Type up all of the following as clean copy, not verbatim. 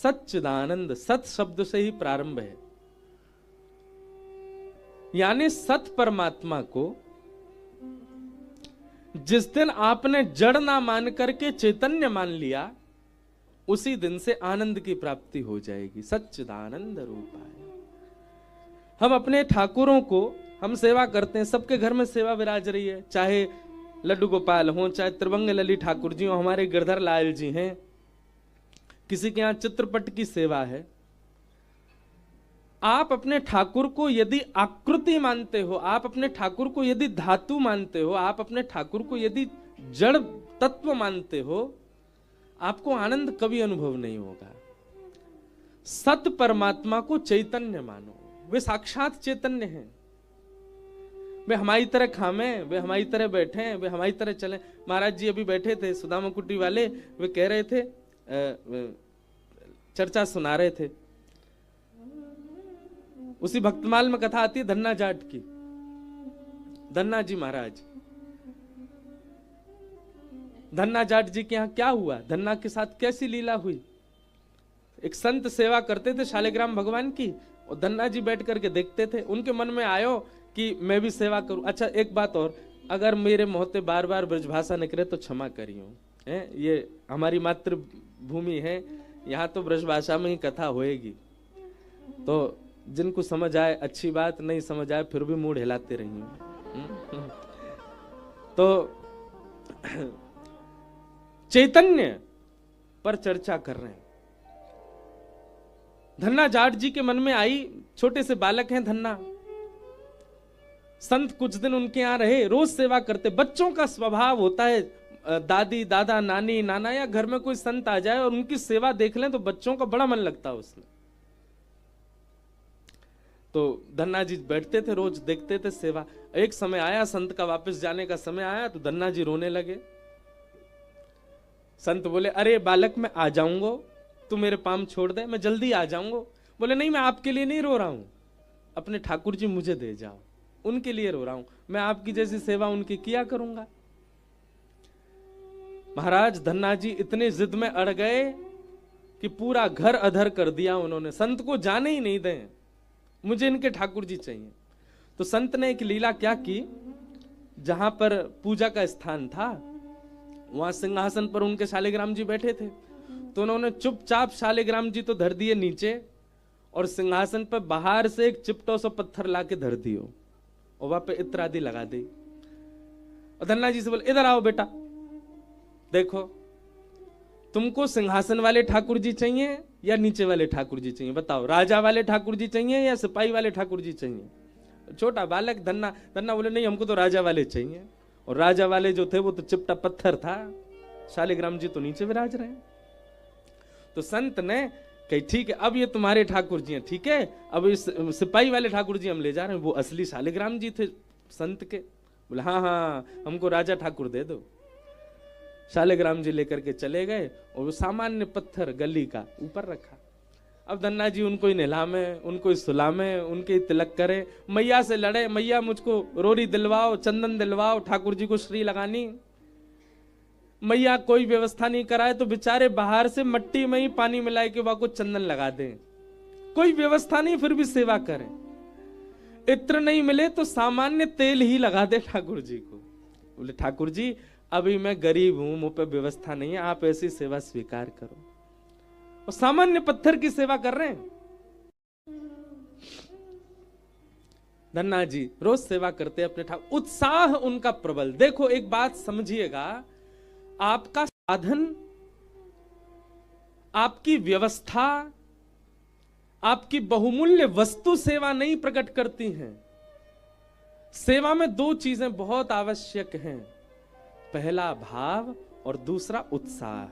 सच्चिदानंद, सत शब्द से ही प्रारंभ है। यानी सत परमात्मा को जिस दिन आपने जड़ ना मान करके चैतन्य मान लिया, उसी दिन से आनंद की प्राप्ति हो जाएगी। सच्चिदानंद रूपाय। हम अपने ठाकुरों को हम सेवा करते हैं, सबके घर में सेवा विराज रही है, चाहे लड्डू गोपाल हो, चाहे त्रिभंग ललित ठाकुर जी हो, हमारे गिरधर लाल जी हैं, किसी के यहां चित्रपट की सेवा है। आप अपने ठाकुर को यदि आकृति मानते हो, आप अपने ठाकुर को यदि धातु मानते हो, आप अपने ठाकुर को यदि जड़ तत्व मानते हो, आपको आनंद कभी अनुभव नहीं होगा। सत परमात्मा को चैतन्य मानो, वे साक्षात चैतन्य हैं। वे हमारी तरह खामे, वे हमारी तरह बैठे, वे हमारी तरह चले। महाराज जी अभी बैठे थे, सुदामा कुटी वाले, वे कह रहे थे, चर्चा सुना रहे थे। उसी भक्तमाल में कथा आती है धन्ना जाट की। धन्ना जी महाराज, धन्ना जाट जी के यहां क्या हुआ, धन्ना के साथ कैसी लीला हुई। एक संत सेवा करते थे शालिग्राम भगवान की, और धन्ना जी बैठ करके देखते थे। उनके मन में आयो कि मैं भी सेवा करूं। अच्छा एक बात और, अगर मेरे मुंह बार बार ब्रजभाषा निकले तो क्षमा करियो, ये हमारी मातृभूमि है, यहाँ तो ब्रजभाषा में ही कथा होएगी। तो जिनको समझ आए अच्छी बात, नहीं समझ आए फिर भी मूड हिलाते रहिए। तो चैतन्य पर चर्चा कर रहे हैं। धन्ना जाट जी के मन में आई, छोटे से बालक हैं धन्ना, संत कुछ दिन उनके यहां रहे, रोज सेवा करते। बच्चों का स्वभाव होता है, दादी दादा नानी नाना या घर में कोई संत आ जाए और उनकी सेवा देख लें तो बच्चों का बड़ा मन लगता है उसमें। तो धन्ना जी बैठते थे, रोज देखते थे सेवा। एक समय आया, संत का वापस जाने का समय आया, तो धन्ना जी रोने लगे। संत बोले, अरे बालक मैं आ जाऊंगा, तू मेरे पाम छोड़ दे, मैं जल्दी आ जाऊंगा। बोले नहीं, मैं आपके लिए नहीं रो रहा हूं, अपने ठाकुर जी मुझे दे जाओ, उनके लिए रो रहा हूं। मैं आपकी जैसी सेवा उनकी किया करूंगा। महाराज धन्ना जी इतने जिद में अड़ गए कि पूरा घर अधर कर दिया उन्होंने। संत को जाने ही नहीं दें, मुझे इनके ठाकुर जी चाहिए। तो संत ने एक लीला क्या की, जहां पर पूजा का स्थान था वहां सिंहासन पर उनके शालिग्राम जी बैठे थे। तो उन्होंने चुपचाप शालिग्राम जी तो धर दिए नीचे, और सिंहासन पर बाहर से एक चिपटो सा पत्थर लाके धर दियो, और वहां पे इत्र आदि लगा दी। और धन्ना जी से बोले, इधर आओ बेटा, देखो तुमको सिंहासन वाले ठाकुर जी चाहिए या नीचे वाले ठाकुर जी चाहिए, बताओ, राजा वाले ठाकुर जी चाहिए या सिपाही वाले ठाकुर जी चाहिए। छोटा बालक धन्ना बोले, नहीं हमको तो राजा वाले चाहिए। और राजा वाले जो थे वो तो चिपटा पत्थर था, शालिग्राम जी तो नीचे विराज रहे हैं। तो संत ने कही, ठीक है अब ये तुम्हारे ठाकुर जी हैं, ठीक है, अब इस सिपाही वाले ठाकुर जी हम ले जा रहे हैं। वो असली शालिग्राम जी थे संत के। बोले हाँ हाँ हमको राजा ठाकुर दे दो। शालिग्राम जी लेकर के चले गए, और वो सामान्य पत्थर गली का ऊपर रखा। अब धन्ना जी उनको ही नहलामे, उनको ही सुलामे, उनके ही तिलक करे, मैया से लड़े, मैया मुझको रोरी दिलवाओ, चंदन दिलवाओ, ठाकुर जी को श्री लगानी। मैया कोई व्यवस्था नहीं कराए तो बेचारे बाहर से मट्टी में ही पानी मिलाए के वहां को चंदन लगा दें। कोई व्यवस्था नहीं फिर भी सेवा करें। इत्र नहीं मिले तो सामान्य तेल ही लगा दे ठाकुर जी को। बोले ठाकुर जी अभी मैं गरीब हूं, मुझ पे व्यवस्था नहीं है, आप ऐसी सेवा स्वीकार करो। और सामान्य पत्थर की सेवा कर रहे हैं। धन्ना जी रोज सेवा करते अपने ठाकुर, उत्साह उनका प्रबल। देखो एक बात समझिएगा, आपका साधन, आपकी व्यवस्था, आपकी बहुमूल्य वस्तु सेवा नहीं प्रकट करती हैं। सेवा में दो चीजें बहुत आवश्यक हैं, पहला भाव और दूसरा उत्साह।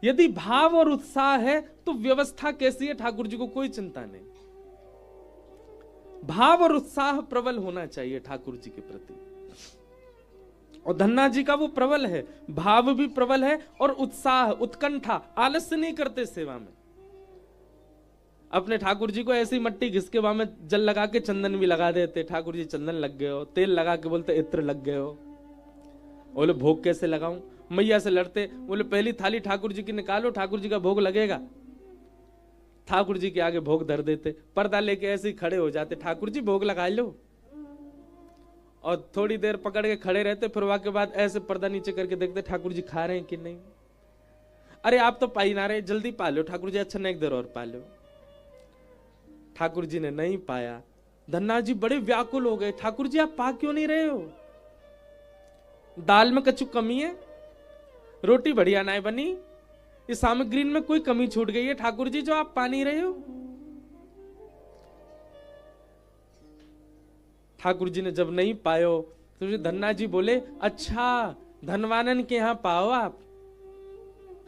यदि भाव और उत्साह है तो व्यवस्था कैसी है ठाकुर जी को कोई चिंता नहीं। भाव और उत्साह प्रबल होना चाहिए ठाकुर जी के प्रति, और धन्ना जी का वो प्रबल है, भाव भी प्रबल है और उत्साह, उत्कंठा, आलस्य नहीं करते सेवा में। अपने ठाकुर जी को ऐसी मट्टी घिस के वहां में जल लगा के चंदन भी लगा देते, ठाकुर जी चंदन लग गए हो, तेल लगा के बोलते इत्र लग गए हो। बोले भोग कैसे लगाऊं, मैया से लड़ते, बोले पहली थाली ठाकुर जी की निकालो, ठाकुर जी का भोग लगेगा। ठाकुर जी के आगे भोग धर देते, पर्दा लेके ऐसे ही खड़े हो जाते, ठाकुर जी भोग लगा लो, और थोड़ी देर पकड़ के खड़े रहते, फिर वहां के बाद ऐसे पर्दा नीचे करके देखते ठाकुर जी खा रहे हैं कि नहीं। अरे आप तो पा ही ना रहे, जल्दी पा लो ठाकुर जी, अच्छा नहीं एक देर और पा लो। ठाकुर जी ने नहीं पाया। धन्ना जी बड़े व्याकुल हो गए, ठाकुर जी आप पा क्यों नहीं रहे हो? दाल में कछु कमी है, रोटी बढ़िया ना बनी, इस सामग्री में कोई कमी छूट गई है ठाकुर जी जो आप पा नहीं रहे हो। ठाकुर जी ने जब नहीं पायो तो धन्ना जी बोले, अच्छा धनवानन के यहां पाओ आप,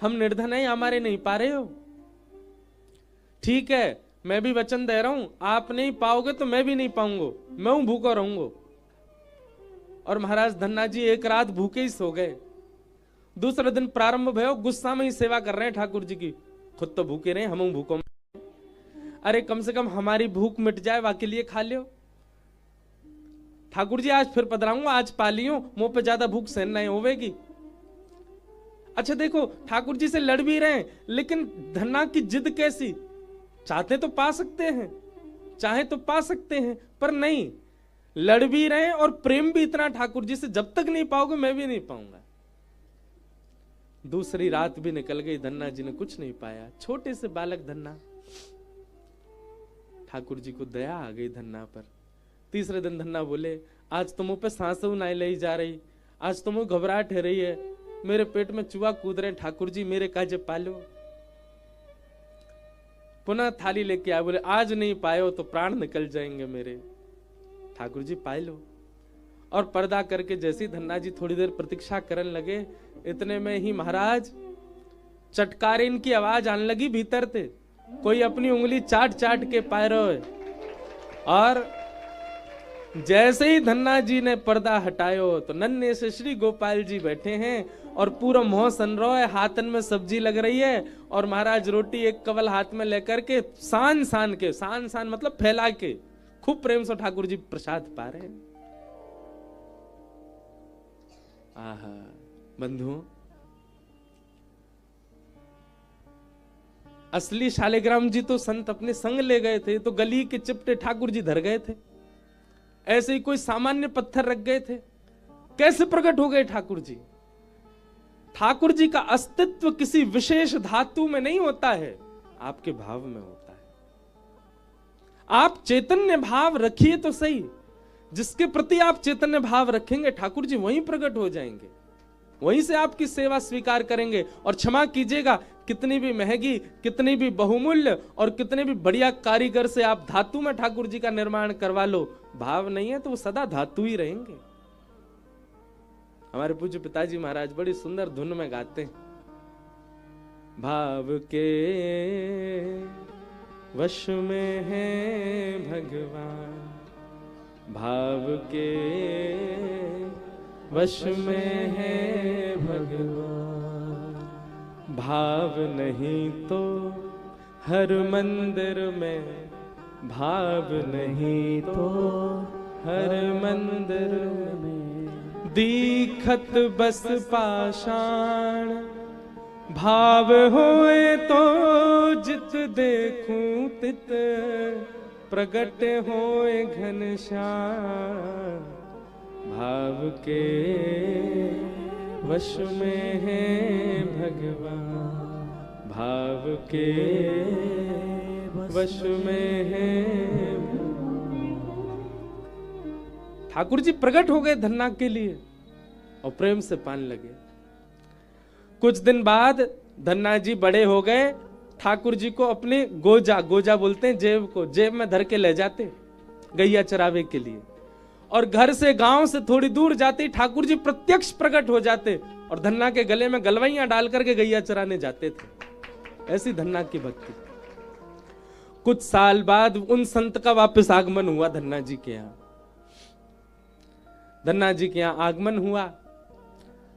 हम निर्धन है हमारे नहीं पा रहे हो। ठीक है, मैं भी वचन दे रहा हूं, आप नहीं पाओगे तो मैं भी नहीं पाऊंगा, मैं भूखा रहूंगा। और महाराज धन्ना जी एक रात भूखे ही सो गए। दूसरे दिन प्रारंभ भयो, गुस्सा में ही सेवा कर रहे हैं ठाकुर जी की, खुद तो भूखे रहे, हम भूखों। अरे कम से कम हमारी भूख मिट जाए, वाके लिए खा लियो। ठाकुर जी आज फिर पधराऊंगा, आज पा लियो, मुंह पे ज्यादा भूख सहन नहीं होवेगी। अच्छा देखो, ठाकुर जी से लड़ भी रहे हैं, लेकिन धन्ना की जिद कैसी, चाहते तो पा सकते हैं, चाहे तो पा सकते हैं, पर नहीं, लड़ भी रहे हैं और प्रेम भी इतना ठाकुर जी से, जब तक नहीं पाओगे मैं भी नहीं पाऊंगा। दूसरी रात भी निकल गई, धन्ना जी ने कुछ नहीं पाया। छोटे से बालक धन्ना, ठाकुर जी को दया आ गई धन्ना पर। तीसरे दिन धन्ना बोले, आज तो मुंह पे सांसों नहीं लाई जा रही, आज तो मुंह घबराहट हो रही है, मेरे पेट में चूहा कूद रहे, ठाकुर जी मेरे काजे पालो। पुनः थाली लेके आए, बोले आज नहीं पायो तो प्राण निकल जाएंगे मेरे। ठाकुर जी पाए लो। और पर्दा करके जैसी धन्ना जी थोड़ी देर प्रतीक्षा करने लगे, इतने में ही महाराज चटकारीन की आवाज आने लगी भीतर से, कोई अपनी उंगली चाट चाट के पाए रहे। और जैसे ही धन्ना जी ने पर्दा हटायो तो नन्हे से श्री गोपाल जी बैठे हैं और पूरा मोह सन रहा है, हाथन में सब्जी लग रही है, और महाराज रोटी एक कवल हाथ में लेकर के सान सान मतलब फैला के खूब प्रेम से ठाकुर जी प्रसाद पा रहे हैं। आहा बंधुओं, असली शालिग्राम जी तो संत अपने संग ले गए थे, तो गली के चिपटे ठाकुर जी धर गए थे, ऐसे ही कोई सामान्य पत्थर रख गए थे। कैसे प्रकट हो गए ठाकुर जी? ठाकुर जी का अस्तित्व किसी विशेष धातु में नहीं होता है, आपके भाव में होता है। आप चैतन्य भाव रखिए तो सही, जिसके प्रति आप चैतन्य भाव रखेंगे ठाकुर जी वहीं प्रकट हो जाएंगे, वहीं से आपकी सेवा स्वीकार करेंगे। और क्षमा कीजिएगा, कितनी भी महंगी, कितनी भी बहुमूल्य और कितने भी बढ़िया कारीगर से आप धातु में ठाकुर जी का निर्माण करवा लो, भाव नहीं है तो वो सदा धातु ही रहेंगे। हमारे पूज्य पिताजी महाराज बड़ी सुंदर धुन में गाते हैं, भाव के वश में है भगवान, भाव के वश में है भगवान, भाव नहीं तो हर मंदिर में, भाव नहीं तो हर मंदिर में, दीखत बस पाषाण, भाव होए तो जित देखूं तित, प्रगट होए घनश्याम, भाव के वश में है भगवान, भाव के वश में है। ठाकुर जी प्रकट हो गए धन्ना के लिए और प्रेम से पाने लगे। कुछ दिन बाद धन्ना जी बड़े हो गए, ठाकुर जी को अपने गोजा बोलते हैं जेब को, जेब में धर के ले जाते गैया चरावे के लिए, और घर से गांव से थोड़ी दूर जाते ठाकुर जी प्रत्यक्ष प्रकट हो जाते और धन्ना के गले में गलवैया डाल करके गैया चराने जाते थे। ऐसी धन्ना की भक्ति। कुछ साल बाद उन संत का वापस आगमन हुआ धन्ना जी के यहाँ। धन्ना जी के यहाँ आगमन हुआ।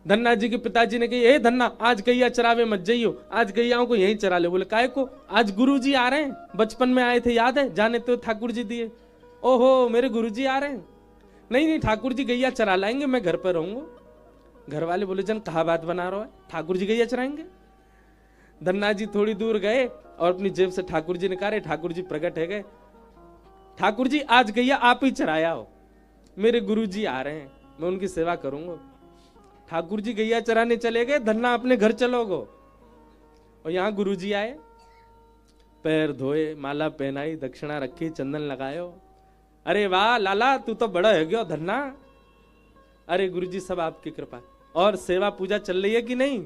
धन्ना जी के पिताजी ने कही, धन्ना आज गैया चरावे मत जाइयो, आज गैयाओं को यहीं चरा ले। बोले काहे को? आज गुरुजी आ रहे हैं, बचपन में आए थे याद है, जाने तो ठाकुर जी दिए। ओहो मेरे गुरुजी आ रहे हैं। नहीं ठाकुर जी गैया चरा लाएंगे, मैं घर पर रहूंगा। घर वाले बोले जन कहा बात बना रहा है, ठाकुर जी गैया चराएंगे? धन्ना जी थोड़ी दूर गए और अपनी जेब से ठाकुर जी निकाले। ठाकुर जी प्रकट है गए। ठाकुर जी आज गैया आप ही चराया हो, मेरे गुरु जी आ रहे हैं, मैं उनकी सेवा करूंगा। ठाकुर जी गैया चराने चले गए, धन्ना अपने घर चलोगो। और यहां गुरु जी आए, पैर धोए, माला पहनाई, दक्षिणा रखी, चंदन लगायो। अरे वाह लाला, तू तो बड़ा है गयो धन्ना। अरे गुरु जी सब आपकी कृपा। और सेवा पूजा चल रही है कि नहीं?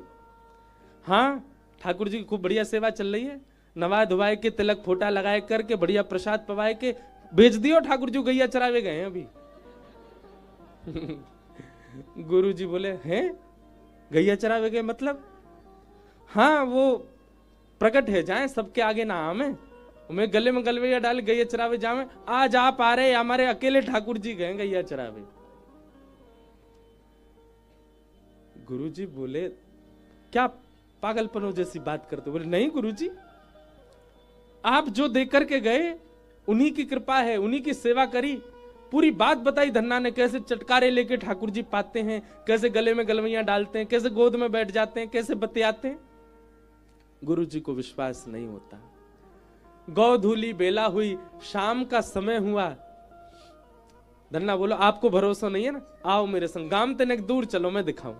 हाँ ठाकुर जी की खूब बढ़िया सेवा चल रही है। नवा धुवाए के, तिलक फोटा लगाए करके, बढ़िया प्रसाद पवाए के भेज दियो। ठाकुर जी गैया चरावे गए हैं अभी। गुरु जी बोले हैं गैया चरावे गए मतलब? हाँ वो प्रकट है, जाए सबके आगे ना आमे, मैं गले में गलवैया डाल गैया चरावे जावे। आज आप आ रहे, हमारे अकेले ठाकुर जी गए गैया चरावे। गुरु जी बोले क्या पागलपनों जैसी बात करते? बोले नहीं गुरु जी, आप जो देकर के गए उन्हीं की कृपा है, उन्हीं की सेवा करी। पूरी बात बताई धन्ना ने, कैसे चटकारे लेके ठाकुर जी पाते हैं, कैसे गले में गलवैया डालते हैं, कैसे गोद में बैठ जाते हैं, कैसे बतियाते हैं। गुरु जी को विश्वास नहीं होता। गौधूली बेला हुई, शाम का समय हुआ। धन्ना बोलो आपको भरोसा नहीं है ना, आओ मेरे संग, गांव तक दूर चलो, मैं दिखाऊं।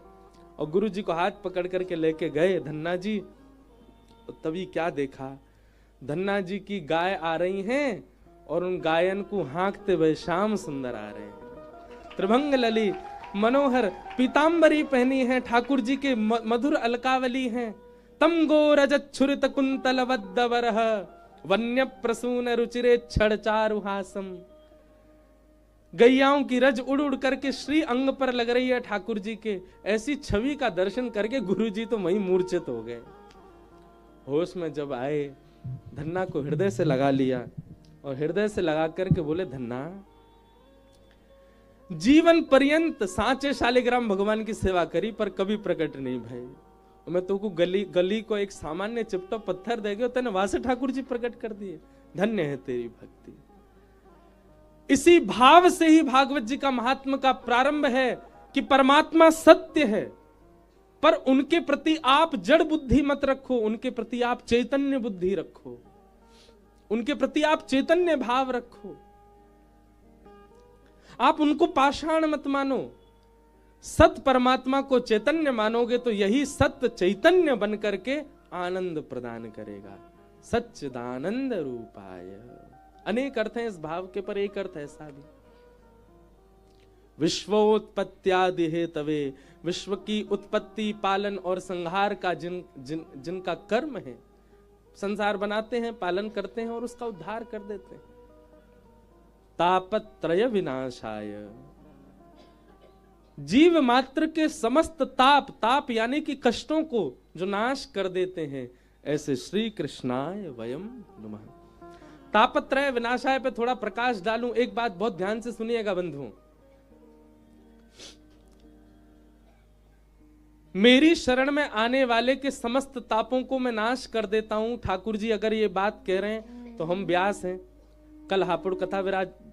और गुरु जी को हाथ पकड़ करके लेके गए धन्ना जी। तो तभी क्या देखा, धन्ना जी की गाय आ रही हैं और उन गायन को हाँकते हुए श्याम सुंदर आ रहे हैं। त्रिभंग लली मनोहर पीतांबरी पहनी है, ठाकुर जी के मधुर अलकावली हैं। तम गो रजत छुरित कुंतल वद्दवरह, वन्य प्रसून रुचिरे छड़ चारुहासम। गैयाओं की रज उड़ उड़ करके श्री अंग पर लग रही है ठाकुर जी के। ऐसी छवि का दर्शन करके गुरु जी तो वहीं मूर्छित हो गए। होश में जब आए, धन्ना को हृदय से लगा लिया और हृदय से लगा करके बोले धन्ना, जीवन पर्यंत सांचे शालिग्राम भगवान की सेवा करी पर कभी प्रकट नहीं भय। मैं तो को गली को एक सामान्य चिपटा पत्थर दे गयो, तेने वहां से ठाकुर जी प्रकट कर दिए। धन्य है तेरी भक्ति। इसी भाव से ही भागवत जी का महात्म का प्रारंभ है कि परमात्मा सत्य है, पर उनके प्रति आप जड़ बुद्धि मत रखो, उनके प्रति आप चैतन्य बुद्धि रखो, उनके प्रति आप चैतन्य भाव रखो। आप उनको पाषाण मत मानो। सत परमात्मा को चैतन्य मानोगे तो यही सत्य चैतन्य बन करके आनंद प्रदान करेगा। सच्चिदानंद रूपाय। अनेक अर्थ हैं इस भाव के, पर एक अर्थ ऐसा भी, विश्वोत्पत्त्यादि हेतवे, विश्व की उत्पत्ति, पालन और संहार का जिनका कर्म है, संसार बनाते हैं, पालन करते हैं और उसका उद्धार कर देते हैं। तापत्रय विनाशाय, जीव मात्र के समस्त ताप, ताप यानी कि कष्टों को जो नाश कर देते हैं, ऐसे श्री कृष्णाय वयम नमः। तापत्रय विनाशाय पे थोड़ा प्रकाश डालूं। एक बात बहुत ध्यान से सुनिएगा बंधुओं, मेरी शरण में आने वाले के समस्त तापों को मैं नाश कर देता हूं। ठाकुर जी अगर ये बात कह रहे हैं तो हम व्यास हैं, कल हापुड़ कथा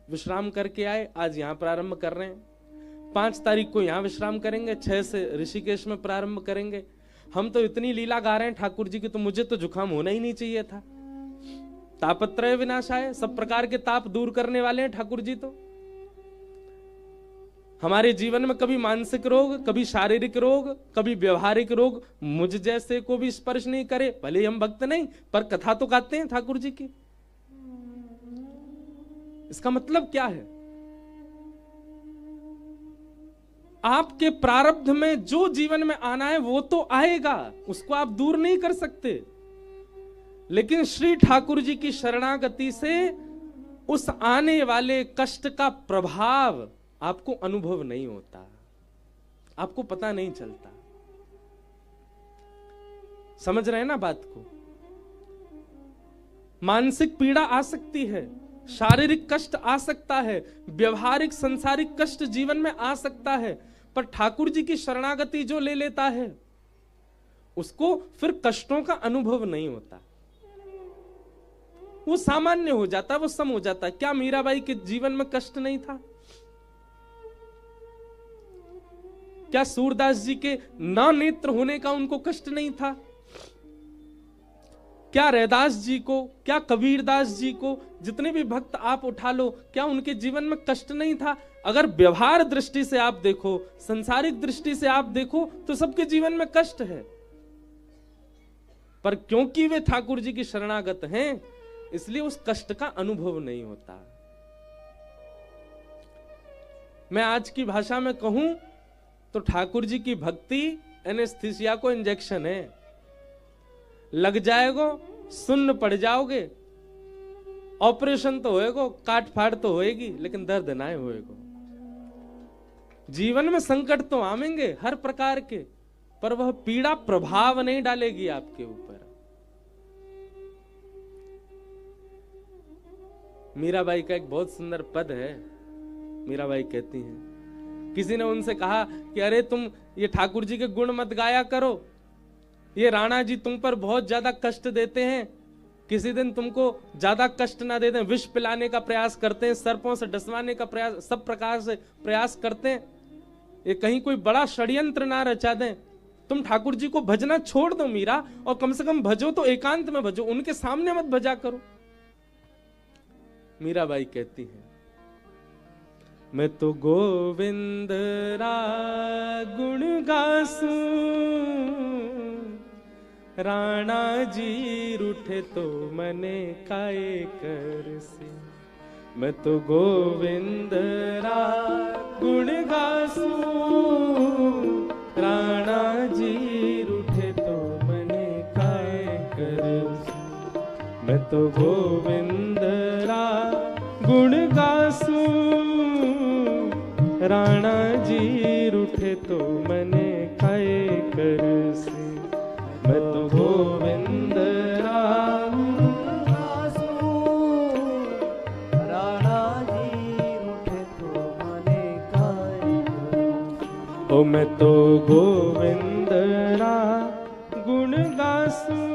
विश्राम करके आए, आज यहां प्रारंभ कर रहे हैं। 5 तारीख को यहां विश्राम करेंगे, 6 से ऋषिकेश में प्रारंभ करेंगे। हम तो इतनी लीला गा रहे हैं ठाकुर जी की, तो मुझे तो जुकाम होना ही नहीं चाहिए था। तापत्रय विनाशाय, सब प्रकार के ताप दूर करने वाले हैं ठाकुर जी। तो हमारे जीवन में कभी मानसिक रोग, कभी शारीरिक रोग, कभी व्यवहारिक रोग मुझ जैसे को भी स्पर्श नहीं करे। भले हम भक्त नहीं, पर कथा तो गाते हैं ठाकुर जी की। इसका मतलब क्या है? आपके प्रारब्ध में जो जीवन में आना है वो तो आएगा, उसको आप दूर नहीं कर सकते। लेकिन श्री ठाकुर जी की शरणागति से उस आने वाले कष्ट का प्रभाव आपको अनुभव नहीं होता, आपको पता नहीं चलता। समझ रहे हैं ना बात को? मानसिक पीड़ा आ सकती है, शारीरिक कष्ट आ सकता है, व्यवहारिक संसारिक कष्ट जीवन में आ सकता है, पर ठाकुर जी की शरणागति जो ले लेता है उसको फिर कष्टों का अनुभव नहीं होता। वो सामान्य हो जाता, वो सम हो जाता। क्या मीराबाई के जीवन में कष्ट नहीं था? क्या सूरदास जी के ना नेत्र होने का उनको कष्ट नहीं था? क्या रैदास जी को, क्या कबीरदास जी को, जितने भी भक्त आप उठा लो, क्या उनके जीवन में कष्ट नहीं था? अगर व्यवहार दृष्टि से आप देखो, संसारिक दृष्टि से आप देखो, तो सबके जीवन में कष्ट है, पर क्योंकि वे ठाकुर जी की शरणागत हैं, इसलिए उस कष्ट का अनुभव नहीं होता। मैं आज की भाषा में कहूं तो ठाकुर जी की भक्ति एनेस्थीसिया को इंजेक्शन है। लग जाएगो, सुन्न पड़ जाओगे, ऑपरेशन तो होएगो, काट फाड़ तो होएगी, लेकिन दर्द ना होएगो। जीवन में संकट तो आवेंगे हर प्रकार के, पर वह पीड़ा प्रभाव नहीं डालेगी आपके ऊपर। मीराबाई का एक बहुत सुंदर पद है। मीराबाई कहती हैं, किसी ने उनसे कहा कि अरे तुम ये ठाकुर जी के गुण मत गाया करो, ये राणा जी तुम पर बहुत ज्यादा कष्ट देते हैं, किसी दिन तुमको ज्यादा कष्ट ना दे दें, विष पिलाने का प्रयास करते हैं, सर्पों से डसवाने का प्रयास, सब प्रकार से प्रयास करते हैं, ये कहीं कोई बड़ा षड्यंत्र ना रचा दें। तुम ठाकुर जी को भजना छोड़ दो मीरा, और कम से कम भजो तो एकांत में भजो, उनके सामने मत भजा करो। मीराबाई कहती है, मैं तो गोविंद रा गुण गासूं, राणा जी रूठे तो मने काए करसी। मैं तो गोविंद रा गुण गासूं, राणा जी रूठे तो मने काए करसी। मैं तो गोविंद रा गुण गासूं, राणा जी रूठे तो मने काए करसी। मैं तो गोविंद राम गासूं, राणा जी रूठे तो मने काए करसी। ओ मैं तो गोविंद रा गुण गासूं,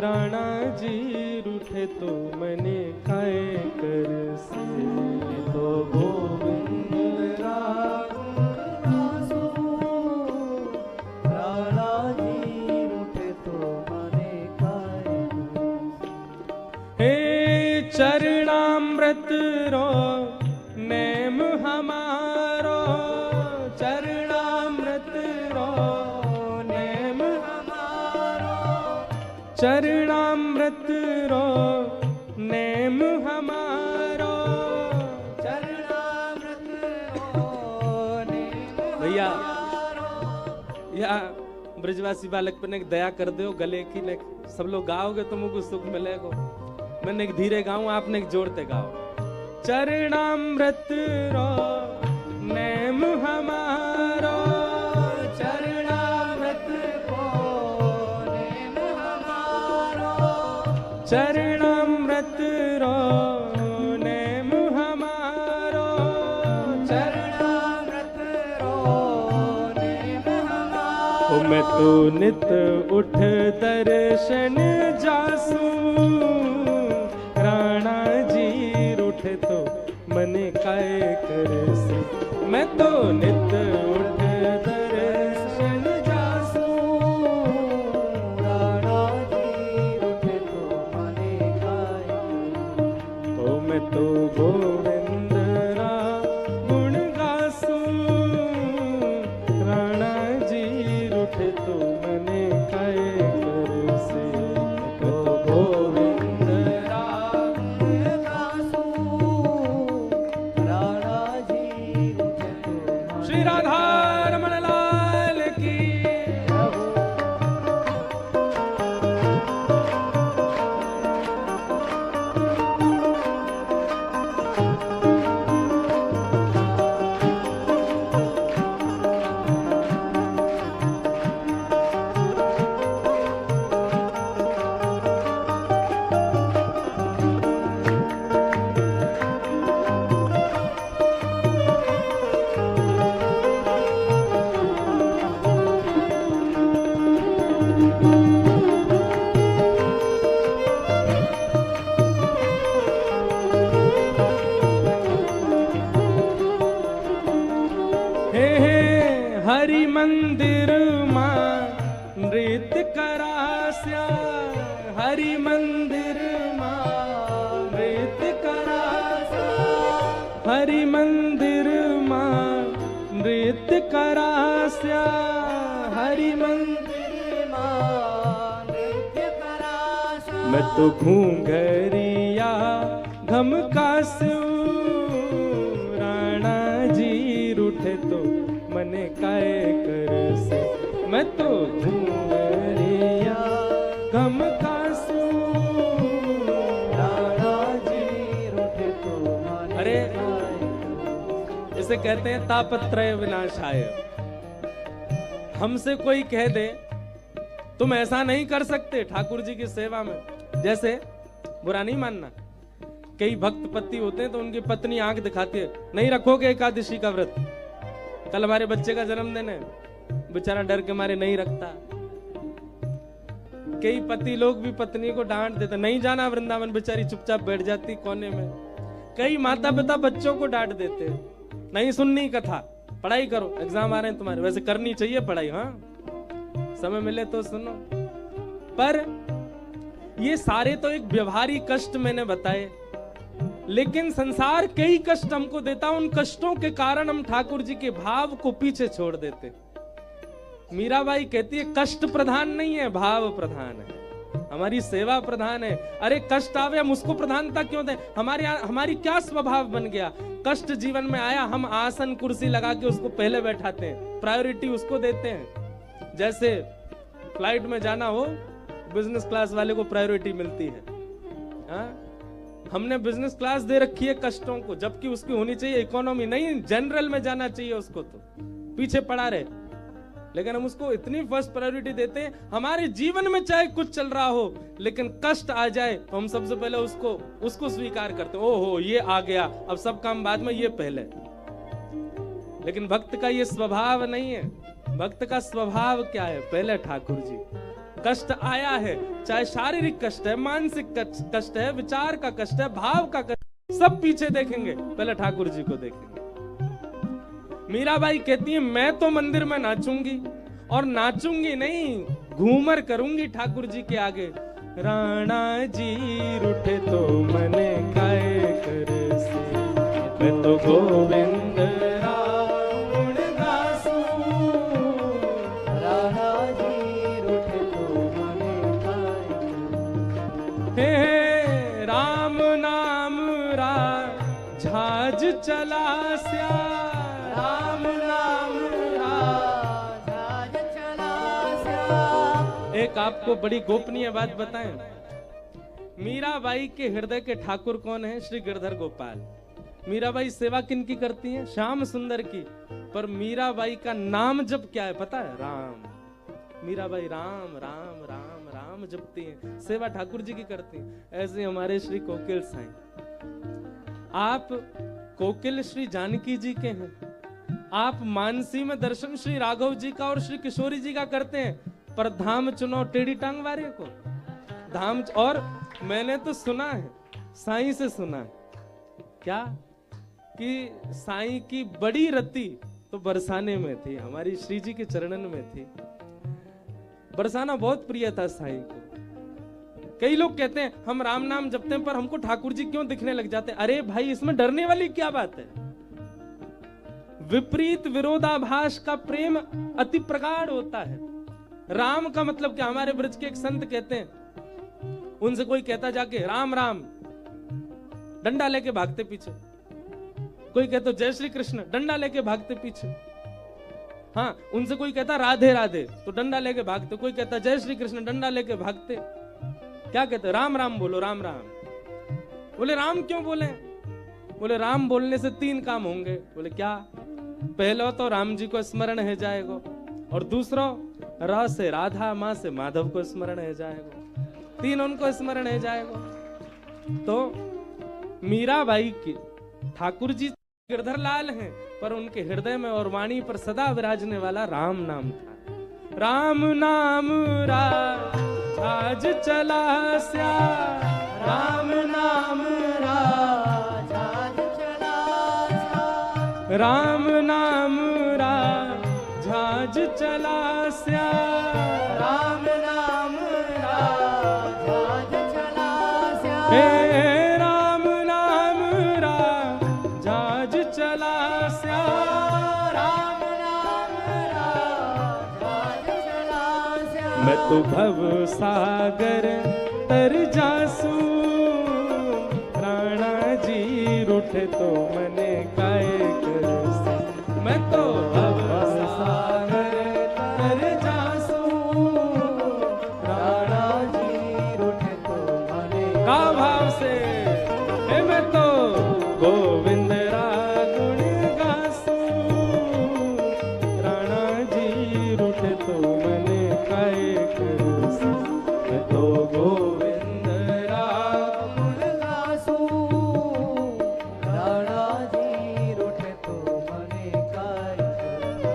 राणा जी रूठे तो मने काए करसी। तो गोविंद रा चरणामृत रो नेम हमारो, चरणामृत रो नेम हमारो, चरणामृत रो नेम हमारो, चरणामृत रो नेम। भैया या ब्रजवासी बालक पर ने दया कर दो, गले की ने सब लोग गाओगे तो मुझको सुख मिलेगा। मैंने एक धीरे गाऊं, आपने एक जोड़ते गाओ। चरणामृत रो नेम हमारो, चरणामृत को नेम हमारो, चरणामृत रो नेम हमारो, चरणामृत रो नेम हमारो। ओ मैं तो नित उठ दर्शन जासूं, राणा जी रूठे तो मने काए करसी। मैं तो नित उठ दर्शन जासूं, राणा जी रूठे तो मने काए करसी। ओ मैं तो गोविंद रा गुण गासूं, राणा जी रूठे तो मने काए करसी। मैं तो गोविंद हरि मंदिर मां नृत्य करास्या, हरि मंदिर मां नृत्य करास्या, हरि मंदिर मां नृत्य करास्या। मैं तो घूंघरिया घमकास्यू, राणा जी रूठे तो मने काय करसे। मैं तो घूंघरिया घमकास्यू, राणा जी रूठे तो मने। अरे इसे कहते हैं तापत्रय विनाशाय। हमसे कोई कह दे तुम ऐसा नहीं कर सकते ठाकुर जी की सेवा में, जैसे बुरा नहीं मानना, कई भक्त पति होते हैं तो उनकी पत्नी आंख दिखाती है, नहीं रखोगे एकादशी का व्रत। कल हमारे बच्चे का जन्मदिन है, बेचारा डर के मारे नहीं रखता। कई पति लोग भी पत्नी को डांट देते, नहीं जाना वृंदावन, बेचारी चुपचाप बैठ जाती कोने में। कई माता पिता बच्चों को डांट देते, नहीं सुननी कथा, पढ़ाई करो, एग्जाम आ रहे हैं तुम्हारे। वैसे करनी चाहिए पढ़ाई, हाँ समय मिले तो सुनो। पर ये सारे तो एक व्यवहारिक कष्ट मैंने बताए, लेकिन संसार कई कष्ट हमको देता, उन कष्टों के कारण हम ठाकुर जी के भाव को पीछे छोड़ देते। मीराबाई कहती है कष्ट प्रधान नहीं है, भाव प्रधान है, हमारी सेवा प्रधान है। अरे कष्ट आवे हम उसको प्रधानता क्यों दें? हमारी क्या स्वभाव बन गया, कष्ट जीवन में आया हम आसन कुर्सी लगा के उसको पहले बैठाते हैं, प्रायोरिटी उसको देते हैं। जैसे फ्लाइट में जाना हो, बिजनेस क्लास वाले को प्रायोरिटी मिलती है, हाँ? हमने बिजनेस क्लास दे रखी है कष्टों को, जबकि उसकी होनी चाहिए इकोनॉमी, नहीं जनरल में जाना चाहिए उसको, तो पीछे पड़ा रहे। लेकिन हम उसको इतनी फर्स्ट प्रायोरिटी देते हैं, हमारे जीवन में चाहे कुछ चल रहा हो लेकिन कष्ट आ जाए तो हम सबसे पहले उसको स्वीकार करते हैं, ओहो ये आ गया, अब सब काम बाद में, ये पहले। लेकिन भक्त का ये स्वभाव नहीं है। भक्त का स्वभाव क्या है? पहले ठाकुर जी। कष्ट आया है, चाहे शारीरिक कष्ट है, मानसिक कष्ट है, विचार का कष्ट है, भाव का कष्ट, सब पीछे देखेंगे, पहले ठाकुर जी को देखेंगे। मीराबाई कहती है मैं तो मंदिर में नाचूंगी, और नाचूंगी नहीं, घूमर करूंगी ठाकुर जी के आगे। राणा जी रूठे तो मने काय करसे, मैं तो गोविंद राम गासू, राणा जी रूठे तो मने काय करसे। हे राम नाम रा झाज चलास्या, राम नाम राज चलास्या। एक आपको बड़ी गोपनीय बात बताएं, मीराबाई के हृदय के ठाकुर कौन है? श्री गिरधर गोपाल। मीराबाई सेवा किनकी करती हैं? श्याम सुंदर की। पर मीराबाई का नाम जप क्या है पता है? राम। मीराबाई राम राम राम राम जपती हैं, सेवा ठाकुर जी की करती हैं। ऐसे हमारे श्री कोकिल साईं, आप कोकिल श्री जानकी जी के हैं, आप मानसी में दर्शन श्री राघव जी का और श्री किशोरी जी का करते हैं, पर धाम चुनो टेढ़ी टांग वाले को धाम। और मैंने तो सुना है, साईं से सुना है, क्या कि साईं की बड़ी रति तो बरसाने में थी, हमारी श्री जी के चरणन में थी। बरसाना बहुत प्रिय था साईं को। कई लोग कहते हैं हम राम नाम जपते हैं पर हमको ठाकुर जी क्यों दिखने लग जाते हैं? अरे भाई इसमें डरने वाली क्या बात है? विपरीत विरोधाभास का प्रेम अति प्रगाढ़ होता है। राम का मतलब क्या? हमारे ब्रज के एक संत कहते हैं, उनसे कोई कहता जाके राम राम, डंडा लेके भागते पीछे। कोई कहता जय श्री कृष्ण, डंडा लेके भागते पीछे। हाँ, उनसे कोई कहता राधे राधे, तो डंडा लेके भागते। कोई कहता जय श्री कृष्ण, डंडा लेके भागते। क्या कहते? राम राम बोलो, राम राम। बोले राम क्यों बोले? बोले राम बोलने से 3 काम होंगे। बोले क्या? पहला तो राम जी को स्मरण है जाएगा, और दूसरा र से राधा, माँ से माधव को स्मरण है जाएगा, 3 उनको स्मरण है जाएगा। तो मीराबाई की ठाकुर जी गिरधर लाल हैं, पर उनके हृदय में और वाणी पर सदा विराजने वाला राम नाम था। राम नाम राज चलास्या, राम नाम राज चलास्या, राम नाम राज चलास्या, राम नाम राज हे राम नाम राज चला श्याम, राम नाम राज चला श्याम। मैं तो भव सागर तर जासू, राणा जी रूठे तो मने काय करसू। मैं तो भव सागर तर जासू, राणा जी रूठे तो मने का भाव से हे मैं तो गोविंद रा गुण गासू, राणा जी रूठे तो मने काय करसू। मैं तो गोविंद रा गुण गासू, राणा जी रूठे तो मने काय करूं।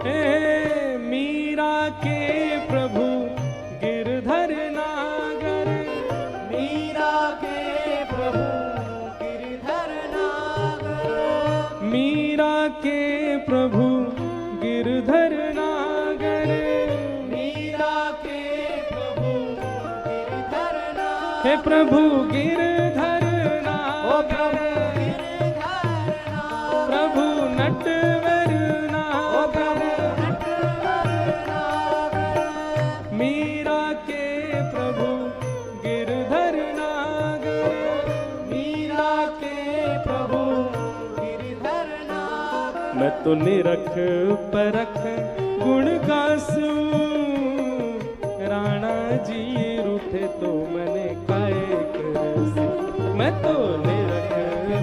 हे मीरा के प्रभु गिरधर नागर, मीरा के प्रभु गिरधर नागर, मीरा के प्रभु गिरधर नागर, मीरा के प्रभु गिरधर नागर। हे प्रभु गिरधर ओ प्रभु नागर, गिरधर नागर, प्रभु नटवर ओ प्रभु नागर, नटवर नागर। मीरा के प्रभु गिरधर नागर, मीरा के प्रभु गिरधर नागर। मैं तो निरख परख गुण गासू, राणा जी रूठे तो मने काय करसू। मैं तो निरख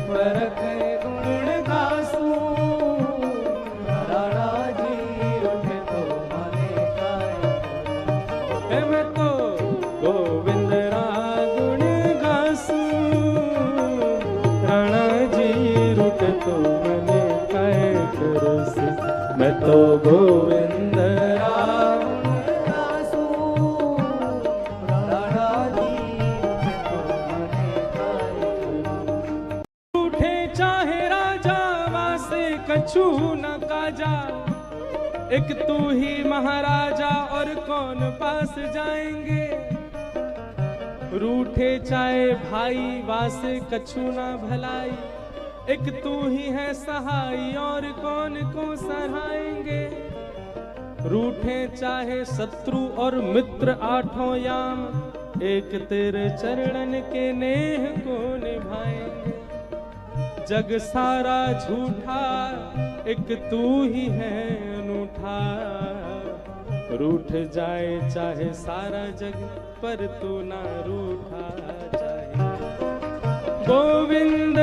परख गुण गासू, राणा जी रूठे तो मने काय करूं। हे मैं तो गोविंद रा गुण गासू, राणा जी रूठे तो मने काय करसू। मैं तो गोविंद रा गासू, राणा जी रूठे तो मने काय करूं। रूठे चाहे राजा वासे कछु न काजा, एक तू ही महाराजा और कौन पास जाएंगे। रूठे चाहे भाई वासे कछु न भलाई, एक तू ही है सहाय और कौन को सराहेंगे। रूठे चाहे शत्रु और मित्र आठों याम, एक तेरे चरणन के नेह को निभाएंगे। जग सारा झूठा एक तू ही है अनूठा, रूठ जाए चाहे सारा जग पर तू ना रूठा चाहे। गोविंद